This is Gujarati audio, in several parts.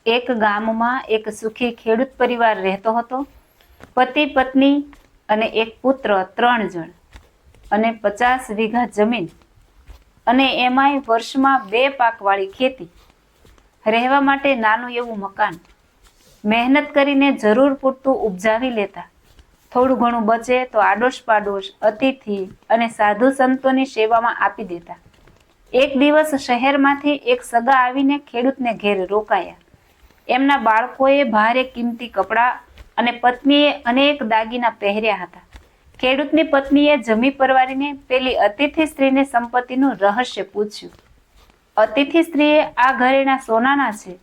એક ગામમાં એક સુખી ખેડૂત પરિવાર રહેતો હતો. પતિ પત્ની અને એક પુત્ર, 3 જણ, અને 50 વીઘા જમીન, અને એમાંય વર્ષમાં 2 પાકવાળી ખેતી. રહેવા માટે નાનું એવું મકાન. મહેનત કરીને જરૂર પૂરતું ઉપજાવી લેતા. થોડું ઘણું બચે તો આડોશ પાડોશ, અતિથિ અને સાધુ સંતોની સેવામાં આપી દેતા. એક દિવસ શહેરમાંથી એક સગા આવીને ખેડૂતને ઘેર રોકાયા. એમના બાળકોએ ભારે કિંમતી કપડાં અને પત્નીએ અનેક દાગીના પહેર્યા હતા. ખેડૂતની પત્નીએ જમી પરવારીને પેલી અતિથિ સ્ત્રીને સંપત્તિનું રહસ્ય પૂછ્યું. અતિથિ સ્ત્રીએ આ ઘરેણા સોનાના છે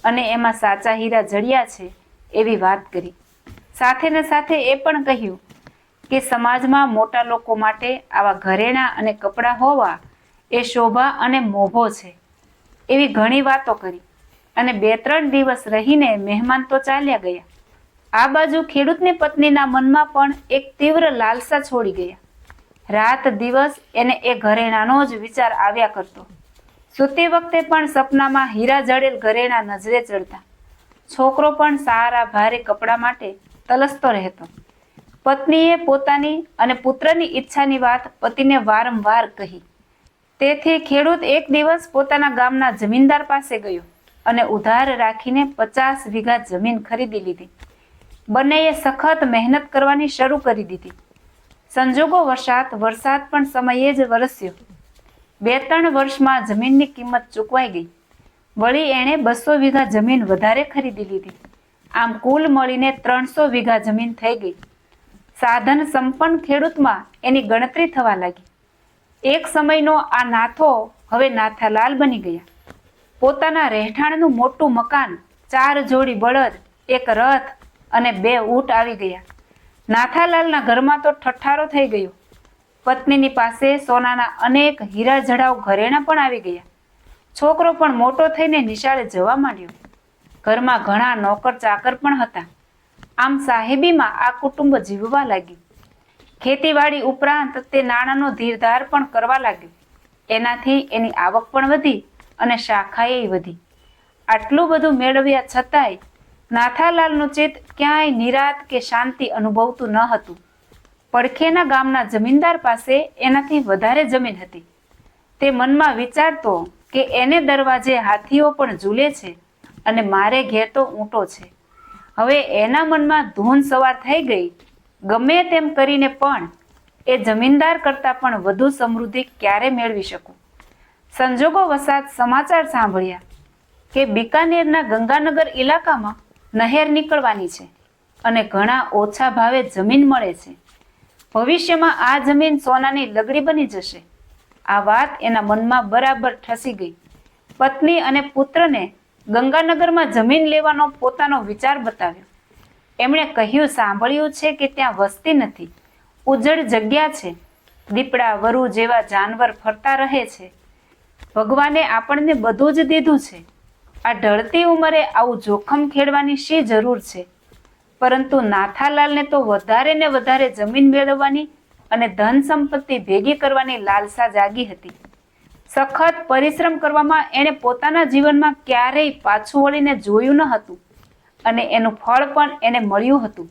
અને એમાં સાચા હીરા જડિયા છે એવી વાત કરી. સાથે ને સાથે એ પણ કહ્યું કે સમાજમાં મોટા લોકો માટે આવા ઘરેણા અને કપડાં હોવા એ શોભા અને મોભો છે. એવી ઘણી વાતો કરી અને 2-3 દિવસ રહીને મહેમાન તો ચાલ્યા ગયા. આ બાજુ ખેડૂતની પત્નીના મનમાં પણ એક તીવ્ર લાલસા છોડી ગયા. રાત દિવસ એને એ ઘરેણાનો જ વિચાર આવ્યા કરતો. સૂતી વખતે પણ સપનામાં હીરા જડેલ ઘરેણા નજરે ચડતા. છોકરો પણ સારા ભારે કપડાં માટે તલસતો રહેતો. પત્નીએ પોતાની અને પુત્રની ઈચ્છાની વાત પતિને વારંવાર કહી. તેથી ખેડૂત એક દિવસ પોતાના ગામના જમીનદાર પાસે ગયો અને ઉધાર રાખીને 50 વીઘા જમીન ખરીદી લીધી. બંનેએ સખત મહેનત કરવાની શરૂ કરી દીધી. સંજોગો વરસાદ પણ સમયે જ વરસ્યો. 2-3 વર્ષમાં જમીનની કિંમત ચૂકવાઈ ગઈ. વળી એણે 200 વીઘા જમીન વધારે ખરીદી લીધી. આમ કુલ મળીને 300 વીઘા જમીન થઈ ગઈ. સાધન સંપન્ન ખેડૂતમાં એની ગણતરી થવા લાગી. એક સમયનો આ નાથો હવે નાથાલાલ બની ગયા. પોતાના રહેઠાણનું મોટું મકાન, 4 જોડી બળદ, 1 રથ અને 2 ઊંટ આવી ગયા. નાથાલાલના ઘરમાં તો ઠઠ્ઠારો થઈ ગયો. પત્નીની પાસે સોનાના અનેક હીરા જડાવ ઘરેણા પણ આવી ગયા. છોકરો પણ મોટો થઈને નિશાળે જવા માંડ્યો. ઘરમાં ઘણા નોકર ચાકર પણ હતા. આમ સાહેબીમાં આ કુટુંબ જીવવા લાગ્યું. ખેતીવાડી ઉપરાંત તે નાણાંનો ધીરધાર પણ કરવા લાગ્યો. એનાથી એની આવક પણ વધી અને શાખાએ વધી. આટલું બધું મેળવ્યા છતાંય નાથાલાલનું ચિત્ત ક્યાંય નિરાત કે શાંતિ અનુભવતું ન હતું. પડખેના ગામના જમીનદાર પાસે એનાથી વધારે જમીન હતી. તે મનમાં વિચારતો કે એને દરવાજે હાથીઓ પણ ઝૂલે છે અને મારે ઘેર તો ઊંટો છે. હવે એના મનમાં ધૂન સવાર થઈ ગઈ. ગમે તેમ કરીને પણ એ જમીનદાર કરતાં પણ વધુ સમૃદ્ધિ ક્યારે મેળવી શકું. સંજોગો વસાત સમાચાર સાંભળ્યા કે બિકાનેરના ગંગાનગર ઇલાકામાં નહેર નીકળવાની છે અને ઘણા ઓછા ભાવે જમીન મળે છે. ભવિષ્યમાં આ જમીન સોનાની લગડી બની જશે. આ વાત એના મનમાં બરાબર ઠસી ગઈ. પત્ની અને પુત્રને ગંગાનગરમાં જમીન લેવાનો પોતાનો વિચાર બતાવ્યો. એમણે કહ્યું, સાંભળ્યું છે કે ત્યાં વસ્તી નથી, ઉજ્જડ જગ્યા છે, દીપડા વરુ જેવા જાનવર ફરતા રહે છે. ભગવાને આપણને બધું જ દીધું છે. આ ઢળતી ઉંમરે આવું જોખમ ખેડવાની શી જરૂર છે? પરંતુ નાથાલાલને તો વધારે ને વધારે જમીન મેળવવાની અને ધન સંપત્તિ ભેગી કરવાની લાલસા જાગી હતી. સખત પરિશ્રમ કરવામાં એણે પોતાના જીવનમાં ક્યારેય પાછું વળીને જોયું ન હતું અને એનું ફળ પણ એને મળ્યું હતું.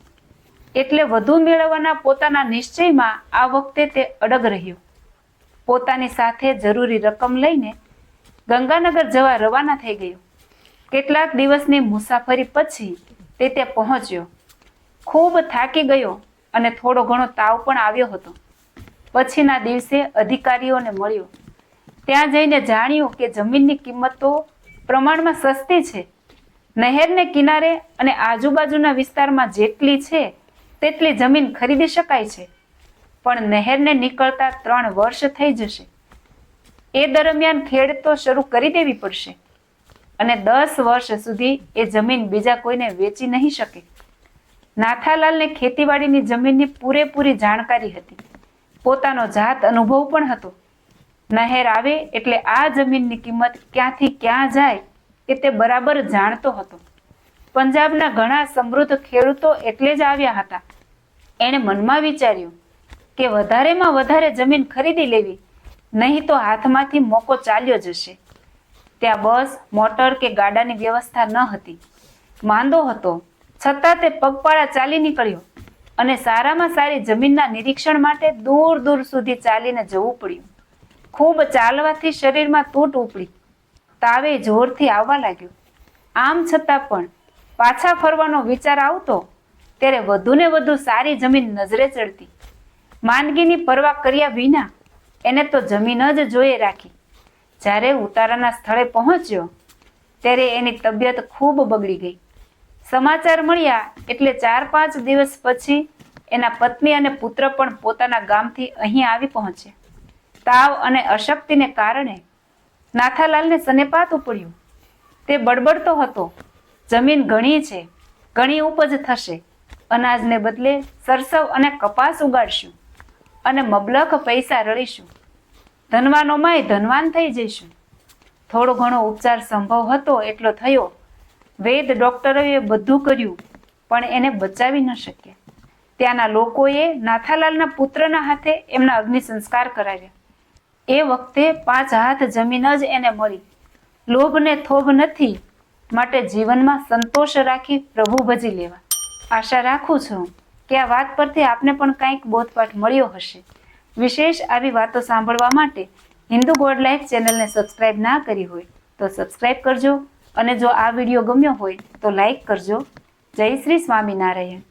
એટલે વધુ મેળવવાના પોતાના નિશ્ચયમાં આ વખતે તે અડગ રહ્યો. પોતાની સાથે જરૂરી રકમ લઈને ગંગાનગર જવા રવાના થઈ ગયો. કેટલાક દિવસની મુસાફરી પછી તે ત્યાં પહોંચ્યો. ખૂબ થાકી ગયો અને થોડો ઘણો તાવ પણ આવ્યો હતો. પછીના દિવસે અધિકારીઓને મળ્યો. ત્યાં જઈને જાણ્યું કે જમીનની કિંમત તો પ્રમાણમાં સસ્તી છે. નહેરને કિનારે અને આજુબાજુના વિસ્તારમાં જેટલી છે તેટલી જમીન ખરીદી શકાય છે. પણ નહેરને નીકળતા 3 વર્ષ થઈ જશે. એ દરમિયાન ખેડ તો શરૂ કરી દેવી પડશે અને 10 વર્ષ સુધી એ જમીન બીજા કોઈને વેચી નહીં શકે. નાથાલાલને ખેતીવાડીની જમીનની પૂરેપૂરી જાણકારી હતી. પોતાનો જાત અનુભવ પણ હતો. નહેર આવે એટલે આ જમીનની કિંમત ક્યાંથી ક્યાં જાય એ તે બરાબર જાણતો હતો. પંજાબના ઘણા સમૃદ્ધ ખેડૂતો એટલે જ આવ્યા હતા. એણે મનમાં વિચાર્યું કે વધારેમાં વધારે જમીન ખરીદી લેવી, નહીં તો હાથમાંથી મોકો ચાલ્યો જશે. ત્યાં બસ, મોટર કે ગાડાની વ્યવસ્થા ન હતી. માંદો હતો, છતાં તે પગપાળા ચાલી નીકળ્યો અને સારામાં સારી જમીનના નિરીક્ષણ માટે દૂર દૂર સુધી ચાલીને જવું પડ્યું. ખૂબ ચાલવાથી શરીરમાં તૂટ ઉપડી, તાવે જોરથી આવવા લાગ્યો. આમ છતાં પણ પાછા ફરવાનો વિચાર આવતો ત્યારે વધુને વધુ સારી જમીન નજરે ચડતી. માંદગીની પરવા કર્યા વિના એને તો જમીન જ જોઈએ રાખી. જ્યારે ઉતારાના સ્થળે પહોંચ્યો ત્યારે એની તબિયત ખૂબ બગડી ગઈ. સમાચાર મળ્યા એટલે 4-5 દિવસ પછી એના પત્ની અને પુત્ર પણ પોતાના ગામથી અહીં આવી પહોંચ્યા. તાવ અને અશક્તિને કારણે નાથાલાલને સનેપાત ઉપડ્યું. તે બડબડતો હતો, જમીન ઘણી છે, ઘણી ઉપજ થશે. અનાજને બદલે સરસવ અને કપાસ ઉગાડશું અને મબલખ પૈસા રળીશું. ધનવાનોમાંય ધનવાન થઈ જઈશું. થોડો ઘણો ઉપચાર સંભવ હતો એટલો થયો. વૈદ ડોક્ટરોએ બધું કર્યું પણ એને બચાવી ન શક્યા. ત્યાંના લોકોએ નાથાલાલના પુત્રના હાથે એમના અગ્નિ સંસ્કાર કરાવ્યા. એ વખતે 5 હાથ જમીન જ એને મળી. લોભ ને થોભ નથી, માટે જીવનમાં સંતોષ રાખી પ્રભુ ભજી લેવા. આશા રાખું છું કે આ વાત પરથી આપને પણ કંઈક બોધપાઠ મળ્યો હશે. વિશેષ આવી વાતો સાંભળવા માટે હિન્દુ ગોડ લાઈફ ચેનલને સબસ્ક્રાઇબ ના કરી હોય તો સબસ્ક્રાઇબ કરજો અને જો આ વિડીયો ગમ્યો હોય તો લાઈક કરજો. જય શ્રી સ્વામિનારાયણ.